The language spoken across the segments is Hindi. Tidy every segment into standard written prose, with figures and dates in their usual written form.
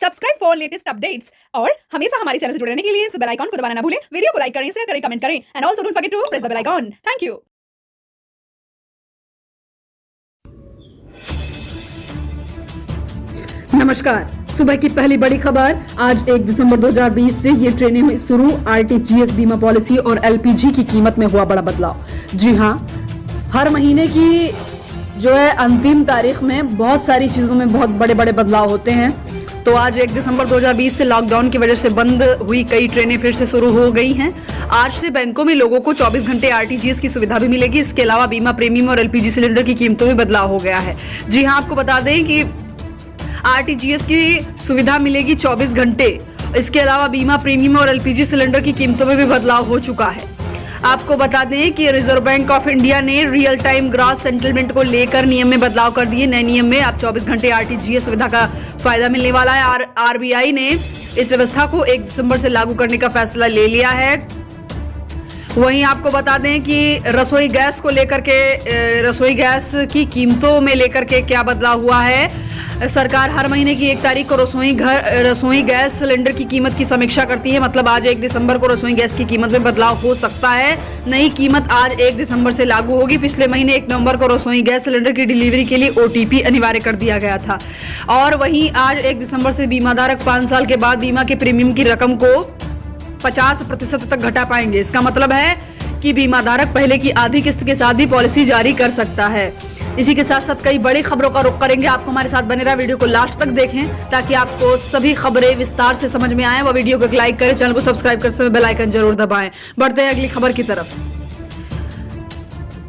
सब्सक्राइब फॉर लेटेस्ट अपडेट्स और हमेशा हमारे चैनल से जुड़े रहने के लिए इस बेल आइकन को दबाना ना भूलें। वीडियो को लाइक करें, शेयर करें, कमेंट करें and also don't forget to press the bell icon. Thank you. नमस्कार, सुबह की पहली बड़ी खबर। आज 1 दिसंबर 2020 से ये ट्रेनें हुई शुरू। आरटीजीएस बीमा पॉलिसी और एलपीजी की कीमत में हुआ बड़ा बदलाव। जी हाँ, हर महीने की जो है अंतिम तारीख में बहुत सारी चीजों में बहुत बड़े बड़े बदलाव होते हैं। तो आज 1 दिसंबर 2020 से लॉकडाउन की वजह से बंद हुई कई ट्रेनें फिर से शुरू हो गई हैं। आज से बैंकों में लोगों को 24 घंटे आरटीजीएस की सुविधा भी मिलेगी। इसके अलावा बीमा प्रीमियम और एलपीजी सिलेंडर की कीमतों में बदलाव हो गया है। जी हाँ, आपको बता दें कि आरटीजीएस की सुविधा मिलेगी 24 घंटे। इसके अलावा बीमा प्रीमियम और एलपीजी सिलेंडर की कीमतों में भी बदलाव हो चुका है। आपको बता दें कि रिजर्व बैंक ऑफ इंडिया ने रियल टाइम ग्रॉस सेटलमेंट को लेकर नियम में बदलाव कर दिए। नए नियम में अब 24 घंटे आरटीजीएस सुविधा का फायदा मिलने वाला है। आरबीआई ने इस व्यवस्था को 1 दिसंबर से लागू करने का फैसला ले लिया है। वहीं आपको बता दें कि रसोई गैस को लेकर के रसोई गैस की कीमतों में लेकर के क्या बदलाव हुआ है। सरकार हर महीने की 1 तारीख को रसोई गैस सिलेंडर की कीमत की समीक्षा करती है। मतलब आज 1 दिसंबर को रसोई गैस की कीमत में बदलाव हो सकता है। नई कीमत आज 1 दिसंबर से लागू होगी। पिछले महीने 1 नवंबर को रसोई गैस सिलेंडर की डिलीवरी के लिए ओटीपी अनिवार्य कर दिया गया था। और वहीं आज 1 दिसंबर से बीमाधारक 5 साल के बाद बीमा के प्रीमियम की रकम को 50% तक घटा पाएंगे। इसका मतलब है कि बीमाधारक पहले की आधी किस्त के साथ भी पॉलिसी जारी कर सकता है। इसी के साथ साथ कई बड़ी खबरों का रुख करेंगे। आपको हमारे साथ बने रहा, वीडियो को लास्ट तक देखें ताकि आपको सभी खबरें विस्तार से समझ में आए। वो वीडियो को लाइक करें, चैनल को सब्सक्राइब करते समय बेल आइकन जरूर दबाएं। बढ़ते हैं अगली खबर की तरफ।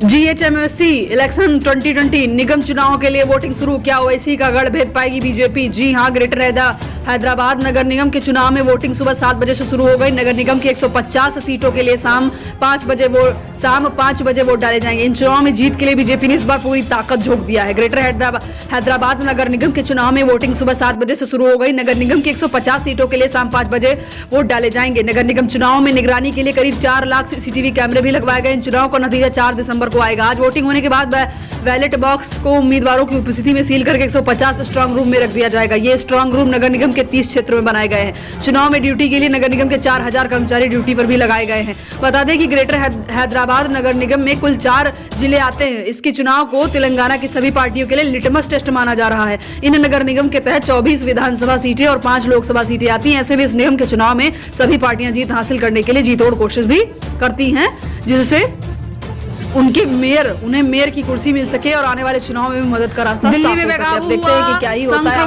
जीएचएमसी इलेक्शन 2020 निगम चुनावों के लिए वोटिंग शुरू। क्या ओवैसी का गढ़ भेद पाएगी बीजेपी? जी हां, ग्रेटर हैदराबाद नगर निगम के चुनाव में वोटिंग सुबह 7 बजे से शुरू हो गई। नगर निगम की 150 सीटों के लिए शाम 5 बजे वोट डाले जाएंगे। इन चुनाव में जीत के लिए बीजेपी ने इस बार पूरी ताकत झोंक दिया है। ग्रेटर हैदराबाद नगर निगम के चुनाव में वोटिंग सुबह 7 बजे से शुरू हो गई। नगर निगम की 150 सीटों के लिए शाम 5 बजे वोट डाले जाएंगे। नगर निगम चुनाव में निगरानी के लिए करीब 4 लाख सीसीटीवी कैमरे भी लगवाए गए। इन चुनाव का नतीजा 4 दिसंबर को आएगा। आज वोटिंग होने के बाद बैलेट बॉक्स को उम्मीदवारों की उपस्थिति में सील करके 150 स्ट्रांग रूम में रख दिया जाएगा। ये स्ट्रांग रूम नगर निगम के 30 क्षेत्रों में बनाए गए हैं। चुनाव में ड्यूटी के लिए नगर निगम के 4000 कर्मचारी ड्यूटी पर भी लगाए गए हैं। बता दें कि ग्रेटर हैदराबाद नगर निगम में कुल 4 जिले आते हैं। इसके चुनाव को तेलंगाना की सभी पार्टियों के लिए लिटमस टेस्ट माना जा रहा है। इन नगर निगम के तहत 24 विधानसभा सीटें और 5 लोकसभा सीटें आती हैं। ऐसे में इस निगम के चुनाव में सभी पार्टियां जीत हासिल करने के लिए जी तोड़ कोशिश भी करती हैं, जिससे उन्हें मेयर की कुर्सी मिल सके और आने वाले चुनाव में भी मदद का रास्ता दिल्ली में देखते हैं कि क्या ही होता है।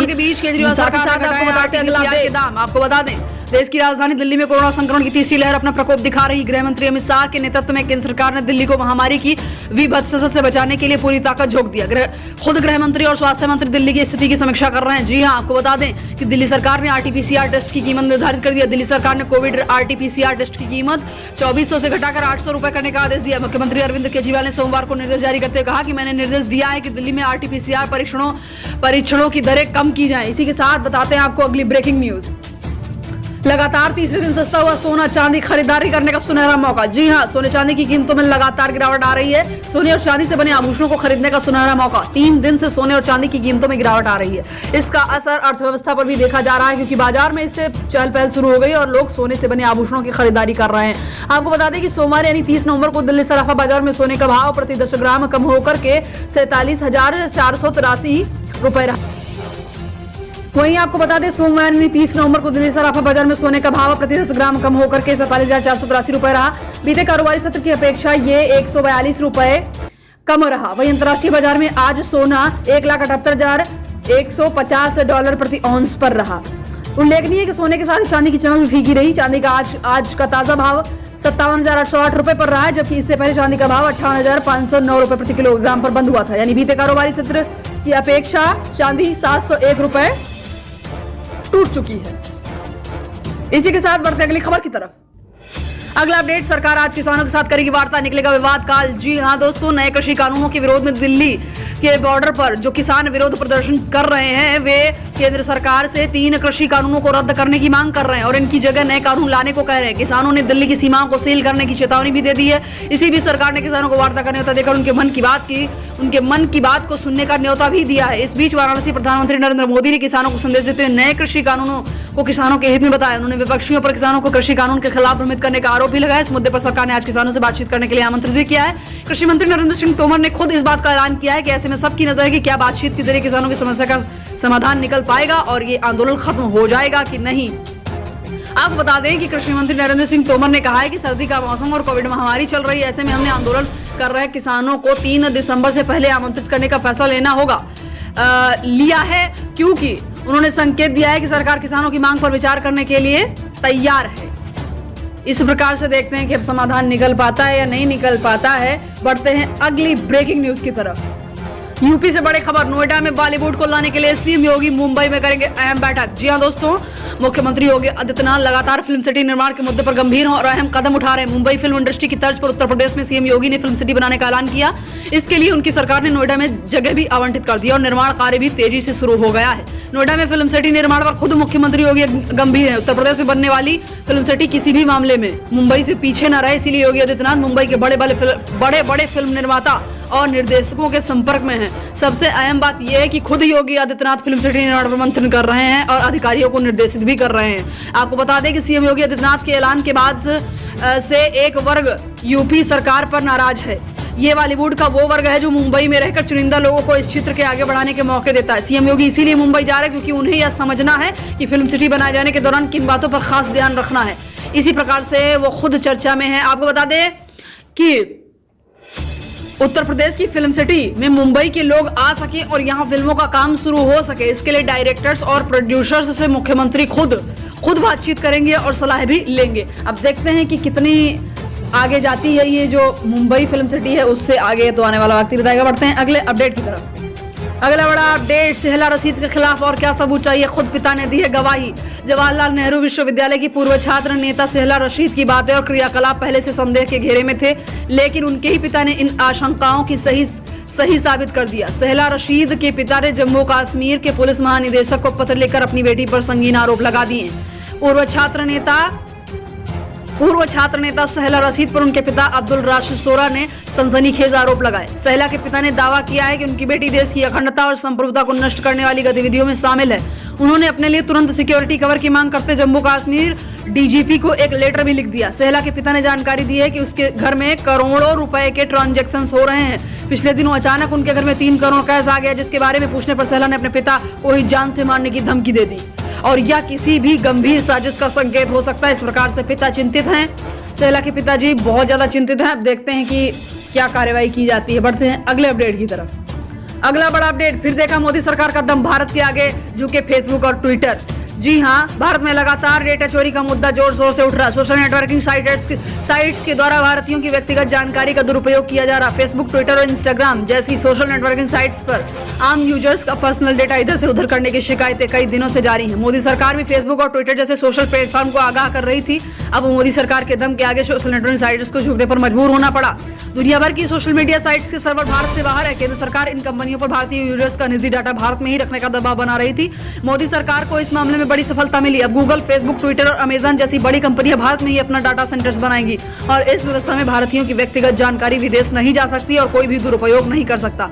के बीच केजरीवाल सरकार ने दाम आपको बता दें, देश की राजधानी दिल्ली में कोरोना संक्रमण की तीसरी लहर अपना प्रकोप दिखा रही। गृह मंत्री अमित शाह के नेतृत्व में केंद्र सरकार ने दिल्ली को महामारी की विभत्सता से बचाने के लिए पूरी ताकत झोंक दिया। खुद गृह मंत्री और स्वास्थ्य मंत्री दिल्ली की स्थिति की समीक्षा कर रहे हैं। जी हां, आपको बता दें कि दिल्ली सरकार ने आरटीपीसीआर टेस्ट की कीमत निर्धारित कर दिया। दिल्ली सरकार ने कोविड आरटीपीसीआर टेस्ट की कीमत 2400 से घटाकर 800 रुपए करने का आदेश दिया। मुख्यमंत्री अरविंद केजरीवाल ने सोमवार को निर्देश जारी करते हुए कहा कि मैंने निर्देश दिया है कि दिल्ली में आरटीपीसीआर परीक्षणों की दरें कम की जाए। इसी के साथ बताते हैं आपको अगली ब्रेकिंग न्यूज। लगातार तीसरे दिन सस्ता हुआ सोना चांदी, खरीदारी करने का सुनहरा मौका। जी हां, सोने चांदी की कीमतों में लगातार गिरावट आ रही है। सोने और चांदी से बने आभूषणों को खरीदने का सुनहरा मौका। 3 दिन से सोने और चांदी की कीमतों में गिरावट आ रही है। इसका असर अर्थव्यवस्था पर भी देखा जा रहा है, क्योंकि बाजार में इससे चहल पहल शुरू हो गई और लोग सोने से बने आभूषणों की खरीदारी कर रहे हैं। आपको बता दें कि सोमवार यानी 30 नवंबर को दिल्ली सराफा बाजार में सोने का भाव प्रति 10 ग्राम कम होकर के 47,483 रुपए रहा। वहीं आपको बता दें सोमवार 30 नवंबर को दिल्ली सराफा बाजार में सोने का भाव प्रति 10 ग्राम कम होकर के 47,483 रुपए रहा। बीते कारोबारी सत्र की अपेक्षा ये 142 रुपए कम रहा। वहीं अंतर्राष्ट्रीय बाजार में आज सोना $1,78,150 प्रति औंस पर रहा। उल्लेखनीय है कि सोने के साथ चांदी की चमक भी फीकी रही। चांदी का आज का ताजा भाव 57,808 रुपए पर रहा है, जबकि इससे पहले चांदी का भाव 58,509 रुपए प्रति किलोग्राम पर बंद हुआ था। यानी बीते कारोबारी सत्र की अपेक्षा चांदी 701 रुपए टूट चुकी है। इसी के साथ बढ़ते अगली खबर की तरफ। अगला अपडेट, सरकार आज किसानों के साथ करेगी वार्ता, निकलेगा विवाद काल। जी हां दोस्तों, नए कृषि कानूनों के विरोध में दिल्ली के बॉर्डर पर जो किसान विरोध प्रदर्शन कर रहे हैं वे केंद्र सरकार से 3 कृषि कानूनों को रद्द करने की मांग कर रहे हैं और इनकी जगह नए कानून लाने को कह रहे हैं। किसानों ने दिल्ली की सीमाओं को सील करने की चेतावनी भी दे दी है। इसी बीच सरकार ने किसानों को वार्ता का न्योता देकर उनके मन की बात को सुनने का न्योता भी दिया है। इस बीच वाराणसी प्रधानमंत्री नरेंद्र मोदी ने किसानों को संदेश देते हुए नए कृषि कानूनों को किसानों के हित में बताया। उन्होंने विपक्षियों पर किसानों को कृषि कानून के खिलाफ भ्रमित करने का आरोप भी लगाया। इस मुद्दे पर सरकार ने आज किसानों से बातचीत करने के लिए आमंत्रित भी किया है। कृषि मंत्री नरेंद्र सिंह तोमर ने खुद इस बात का ऐलान किया है कि ऐसे में सबकी नजर है कि क्या बातचीत के जरिए किसानों की समस्या का समाधान निकल पाएगा और ये आंदोलन खत्म हो जाएगा कि नहीं। आपको बता दें कि कृषि मंत्री नरेंद्र सिंह तोमर ने कहा है कि सर्दी का मौसम और कोविड महामारी चल रही है, ऐसे में हमने आंदोलन कर रहे किसानों को 3 दिसंबर से पहले आमंत्रित करने का फैसला लेना होगा लिया है, क्योंकि उन्होंने संकेत दिया है कि सरकार किसानों की मांग पर विचार करने के लिए तैयार है। इस प्रकार से देखते हैं कि अब समाधान निकल पाता है या नहीं निकल पाता है। बढ़ते हैं अगली ब्रेकिंग न्यूज की तरफ। यूपी से बड़ी खबर, नोएडा में बॉलीवुड को लाने के लिए सीएम योगी मुंबई में करेंगे अहम बैठक। जी हां दोस्तों, मुख्यमंत्री योगी आदित्यनाथ लगातार फिल्म सिटी निर्माण के मुद्दे पर गंभीर और अहम कदम उठा रहे हैं। मुंबई फिल्म इंडस्ट्री की तर्ज पर उत्तर प्रदेश में सीएम योगी ने फिल्म सिटी बनाने का ऐलान किया। इसके लिए उनकी सरकार ने नोएडा में जगह भी आवंटित कर दी और निर्माण कार्य भी तेजी से शुरू हो गया है। नोएडा में फिल्म सिटी निर्माण पर खुद मुख्यमंत्री योगी गंभीर है। उत्तर प्रदेश में बनने वाली फिल्म सिटी किसी भी मामले में मुंबई से पीछे न रहे, इसीलिए योगी आदित्यनाथ मुंबई के बड़े फिल्म निर्माता और निर्देशकों के संपर्क में हैं। सबसे अहम बात यह है कि खुद योगी आदित्यनाथ फिल्म सिटी निर्माण पर मंथन कर रहे हैं और अधिकारियों को निर्देशित भी कर रहे हैं। आपको बता दें कि सीएम योगी आदित्यनाथ के ऐलान के बाद से एक वर्ग यूपी सरकार पर नाराज है। ये बॉलीवुड का वो वर्ग है जो मुंबई में रहकर चुनिंदा लोगों को इस क्षेत्र के आगे बढ़ाने के मौके देता है। सीएम योगी इसीलिए मुंबई जा रहे हैं क्योंकि उन्हें यह समझना है कि फिल्म सिटी बनाए जाने के दौरान किन बातों पर खास ध्यान रखना है। इसी प्रकार से वो खुद चर्चा में है। आपको बता दें कि उत्तर प्रदेश की फिल्म सिटी में मुंबई के लोग आ सके और यहाँ फिल्मों का काम शुरू हो सके, इसके लिए डायरेक्टर्स और प्रोड्यूसर्स से मुख्यमंत्री खुद बातचीत करेंगे और सलाह भी लेंगे। अब देखते हैं कि कितनी आगे जाती है ये जो मुंबई फिल्म सिटी है, उससे आगे तो आने वाला वक्त ही बताएगा। बढ़ते हैं अगले अपडेट की तरफ। अगला बड़ा अपडेट, सेहला रशीद के खिलाफ और क्या सबूत चाहिए, खुद पिता ने दी है गवाही। जवाहरलाल नेहरू विश्वविद्यालय की पूर्व छात्र नेता सेहला रशीद की बातें और क्रियाकलाप पहले से संदेह के घेरे में थे, लेकिन उनके ही पिता ने इन आशंकाओं की सही साबित कर दिया। सेहला रशीद के पिता ने जम्मू कश्मीर के पुलिस महानिदेशक को पत्र लिखकर अपनी बेटी पर संगीन आरोप लगा दिए। पूर्व छात्र नेता सेहला रशीद पर उनके पिता अब्दुल राशिद सोरा ने सनसनीखेज आरोप लगाए। सेहला के पिता ने दावा किया है कि उनकी बेटी देश की अखंडता और संप्रभुता को नष्ट करने वाली गतिविधियों में शामिल है। उन्होंने अपने लिए तुरंत सिक्योरिटी कवर की मांग करते जम्मू कश्मीर डीजीपी को एक लेटर भी लिख दिया। सेहला के पिता ने जानकारी दी है कि उसके घर में करोड़ों रुपए के ट्रांजैक्शंस हो रहे हैं। पिछले दिनों अचानक उनके घर में 3 करोड़ कैश आ गया, जिसके बारे में पूछने पर सेहला ने अपने पिता को ही जान से मारने की धमकी दे दी और यह किसी भी गंभीर साजिश का संकेत हो सकता है। इस प्रकार से पिता चिंतित हैं। सेहला के पिताजी बहुत ज्यादा चिंतित हैं। अब देखते हैं कि क्या कार्रवाई की जाती है। बढ़ते हैं अगले अपडेट की तरफ। अगला बड़ा अपडेट, फिर देखा मोदी सरकार का दम, भारत के आगे झुके फेसबुक और ट्विटर। जी हां, भारत में लगातार डेटा चोरी का मुद्दा जोर शोर से उठ रहा है। सोशल नेटवर्किंग साइट्स के द्वारा भारतीयों की व्यक्तिगत जानकारी का दुरुपयोग किया जा रहा है। फेसबुक, ट्विटर और इंस्टाग्राम जैसी सोशल नेटवर्किंग साइट्स पर आम यूजर्स का पर्सनल डेटा इधर से उधर करने की शिकायतें कई दिनों से जारी हैं। मोदी सरकार भी फेसबुक और ट्विटर जैसे सोशल प्लेटफॉर्म को आगाह कर रही थी। अब मोदी सरकार के दम के आगे सोशल नेटवर्किंग साइट्स को झुकने पर मजबूर होना पड़ा। दुनिया भर की सोशल मीडिया साइट्स के सर्वर भारत से बाहर है। केंद्र सरकार इन कंपनियों पर भारतीय यूजर्स का निजी डाटा भारत में ही रखने का दबाव बना रही थी। मोदी सरकार को इस मामले में बड़ी सफलता मिली। अब गूगल, फेसबुक, ट्विटर और अमेजन जैसी बड़ी कंपनियां भारत में ही अपना डाटा सेंटर्स बनाएंगी और इस व्यवस्था में भारतीयों की व्यक्तिगत जानकारी विदेश नहीं जा सकती और कोई भी दुरुपयोग नहीं कर सकता।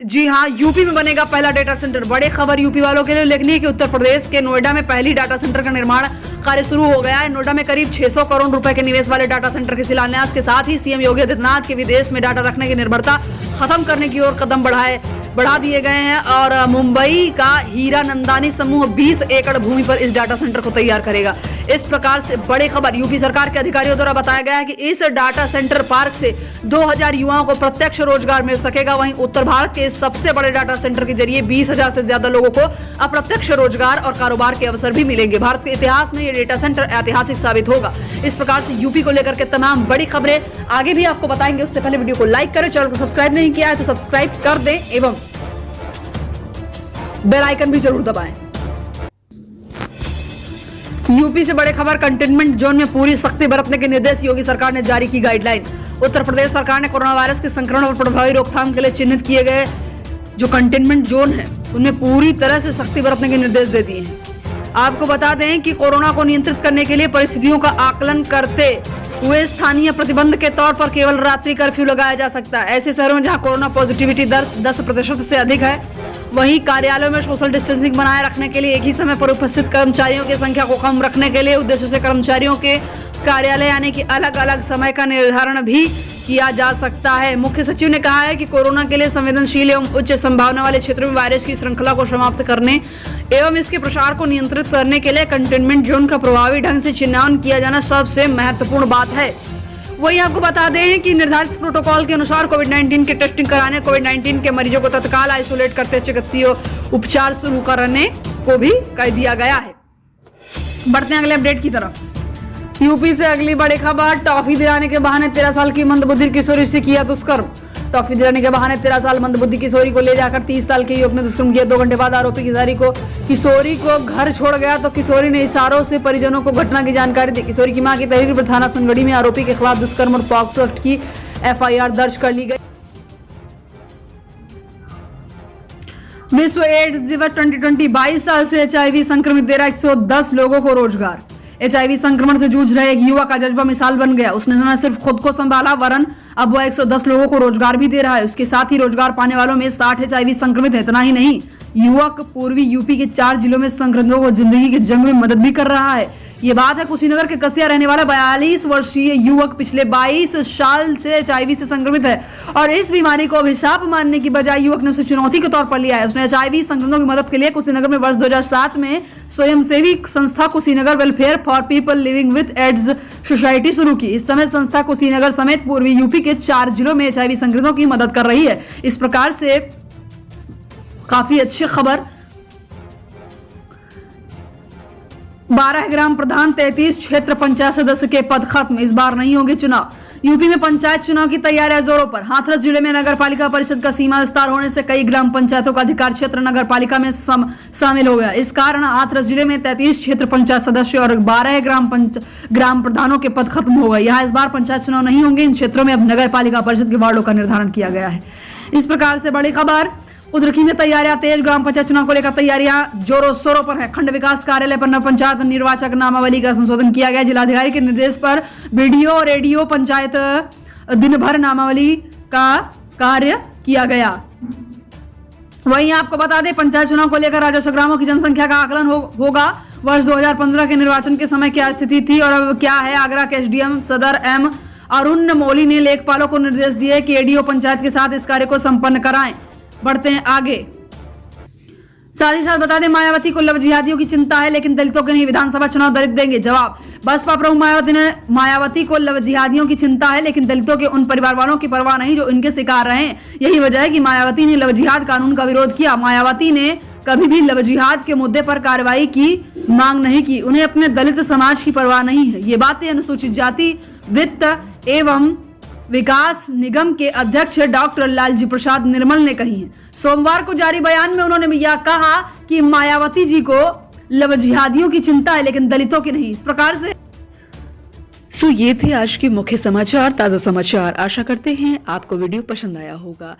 जी हां, यूपी में बनेगा पहला डाटा सेंटर। बड़ी खबर यूपी वालों के लिए लिखनी है कि उत्तर प्रदेश के नोएडा में पहली डाटा सेंटर का निर्माण कार्य शुरू हो गया है। नोएडा में करीब 600 करोड़ रुपए के निवेश वाले डाटा सेंटर के शिलान्यास के साथ ही सीएम योगी आदित्यनाथ के विदेश में डाटा रखने की निर्भरता खत्म करने की ओर कदम बढ़ा दिए गए हैं और मुंबई का हीरा नंदानी समूह 20 एकड़ भूमि पर इस डाटा सेंटर को तैयार करेगा। इस प्रकार से बड़ी खबर, यूपी सरकार के अधिकारियों द्वारा बताया गया है कि इस डाटा सेंटर पार्क से 2000 युवाओं को प्रत्यक्ष रोजगार मिल सकेगा। वहीं उत्तर भारत के इस सबसे बड़े डाटा सेंटर के जरिए 20,000 से ज्यादा लोगों को अप्रत्यक्ष रोजगार और कारोबार के अवसर भी मिलेंगे। भारत के इतिहास में यह डेटा सेंटर ऐतिहासिक साबित होगा। इस प्रकार से यूपी को लेकर के तमाम बड़ी खबरें आगे भी आपको बताएंगे। उससे पहले वीडियो को लाइक करें, चैनल को सब्सक्राइब नहीं किया है तो सब्सक्राइब कर दें एवं बेल आइकन भी जरूर दबाएं। यूपी से बड़े खबर, कंटेनमेंट जोन में पूरी सख्ती बरतने के निर्देश योगी सरकार ने जारी की गाइडलाइन। उत्तर प्रदेश सरकार ने कोरोना वायरस के संक्रमण और प्रभावी रोकथाम के लिए चिन्हित किए गए जो कंटेनमेंट जोन है उन्हें पूरी तरह से सख्ती बरतने के निर्देश दे दिए हैं। आपको बता दें कि कोरोना को नियंत्रित करने के लिए परिस्थितियों का आकलन करते हुए स्थानीय प्रतिबंध के तौर पर केवल रात्रि कर्फ्यू लगाया जा सकता है। ऐसे शहरों में जहां कोरोना पॉजिटिविटी दर 10% से अधिक है, वहीं कार्यालयों में सोशल डिस्टेंसिंग बनाए रखने के लिए एक ही समय पर उपस्थित कर्मचारियों की संख्या को कम रखने के लिए उद्देश्य से कर्मचारियों के कार्यालय आने की अलग अलग समय का निर्धारण भी किया जा सकता है। मुख्य सचिव ने कहा है कि कोरोना के लिए संवेदनशील एवं उच्च संभावना वाले क्षेत्रों में वायरस की श्रृंखला को समाप्त करने एवं इसके प्रसार को नियंत्रित करने के लिए कंटेनमेंट जोन का प्रभावी ढंग से चिन्हांकन किया जाना सबसे महत्वपूर्ण बात है। वहीं आपको बता दें कि निर्धारित प्रोटोकॉल के अनुसार कोविड-19 की टेस्टिंग कराने, कोविड-19 के मरीजों को तत्काल आइसोलेट करते चिकित्सीय उपचार शुरू करने को भी कह दिया गया है। बढ़ते हैं अगले अपडेट की तरफ। यूपी से अगली बड़ी खबर, टॉफी दिलाने के बहाने 13 साल की मंदबुद्धि किशोरी से किया दुष्कर्म। टॉफी दिलाने के बहाने 13 साल मंदबुद्धि किशोरी को ले जाकर 30 साल के युवक ने दुष्कर्म किया। 2 घंटे बाद आरोपी किशोरी को घर छोड़ गया तो किशोरी ने इशारों से परिजनों को घटना की जानकारी दी। किशोरी की मां की तहरीर पर थाना सुनगढ़ी में आरोपी के खिलाफ दुष्कर्म और पॉक्सो एक्ट की FIR दर्ज कर ली गई। विश्व एड्स दिवस 2020, 22 साल से HIV संक्रमित दे रहा 110 लोगों को रोजगार। HIV संक्रमण से जूझ रहे एक युवा का जज्बा मिसाल बन गया। उसने न सिर्फ खुद को संभाला वरन अब वो 110 लोगों को रोजगार भी दे रहा है। उसके साथ ही रोजगार पाने वालों में 60 HIV संक्रमित है। इतना ही नहीं, युवक पूर्वी यूपी के 4 जिलों में संक्रमितों को जिंदगी की जंग में मदद भी कर रहा है। ये बात है कुशीनगर के कसिया रहने वाला 42 वर्षीय युवक पिछले 22 साल से HIV से संक्रमित है और इस बीमारी को अभिशाप मानने की बजाय युवक ने उसे चुनौती के तौर पर लिया है। उसने HIV संक्रमितों की मदद के लिए कुशीनगर में वर्ष 2007 में स्वयंसेवी संस्था Kushinagar welfare for people living with AIDS society शुरू की। इस समय संस्था कुशीनगर समेत पूर्वी यूपी के 4 जिलों में HIV संक्रमितों की मदद कर रही है। इस प्रकार से काफी अच्छी खबर। 12 ग्राम प्रधान, 33 क्षेत्र पंचायत सदस्य के पद खत्म, इस बार नहीं होंगे चुनाव। यूपी में पंचायत चुनाव की तैयारियां जोरों पर। हाथरस जिले में नगर पालिका परिषद का सीमा विस्तार होने से कई ग्राम पंचायतों का अधिकार क्षेत्र नगर पालिका में शामिल हो गया। इस कारण हाथरस जिले में 33 क्षेत्र पंचायत सदस्य और 12 ग्राम प्रधानों के पद खत्म हो गए। यहाँ इस बार पंचायत चुनाव नहीं होंगे। इन क्षेत्रों में अब नगर पालिका परिषद के वार्डों का निर्धारण किया गया है। इस प्रकार से बड़ी खबर। उद्रखी में तैयारियां तेज, ग्राम पंचायत चुनाव को लेकर तैयारियां जोरों शोरों पर है। खंड विकास कार्यालय पर नव पंचायत निर्वाचक नामावली का संशोधन किया गया। जिलाधिकारी के निर्देश पर BDO और ADO पंचायत दिन भर नामावली का कार्य किया गया। वहीं आपको बता दें, पंचायत चुनाव को लेकर राजस्व ग्रामों की जनसंख्या का आकलन होगा। वर्ष 2015 के निर्वाचन के समय क्या स्थिति थी और अब क्या है। आगरा के SDM सदर M अरुण मौली ने लेखपालों को निर्देश दिए कि ADO पंचायत के साथ इस कार्य को संपन्न कराएं। बढ़ते हैं आगे। साथ ही साथ बता दें, मायावती को लव जिहादियों की चिंता है लेकिन दलितों के नहीं। विधानसभा चुनाव दलित देंगे जवाब। बसपा प्रमुख मायावती को लव जिहादियों की चिंता है लेकिन दलितों के उन परिवार वालों की परवाह नहीं जो इनके शिकार रहे हैं। यही वजह है कि मायावती ने लव जिहाद कानून का विरोध किया। मायावती ने कभी भी लव जिहाद के मुद्दे पर कार्रवाई की मांग नहीं की। उन्हें अपने दलित समाज की परवाह नहीं है। ये बातें अनुसूचित जाति वित्त एवं विकास निगम के अध्यक्ष डॉक्टर लालजी प्रसाद निर्मल ने कही है। सोमवार को जारी बयान में उन्होंने यह कहा कि मायावती जी को लव जिहादियों की चिंता है लेकिन दलितों की नहीं। इस प्रकार से ये थे आज के मुख्य समाचार, ताजा समाचार। आशा करते हैं आपको वीडियो पसंद आया होगा।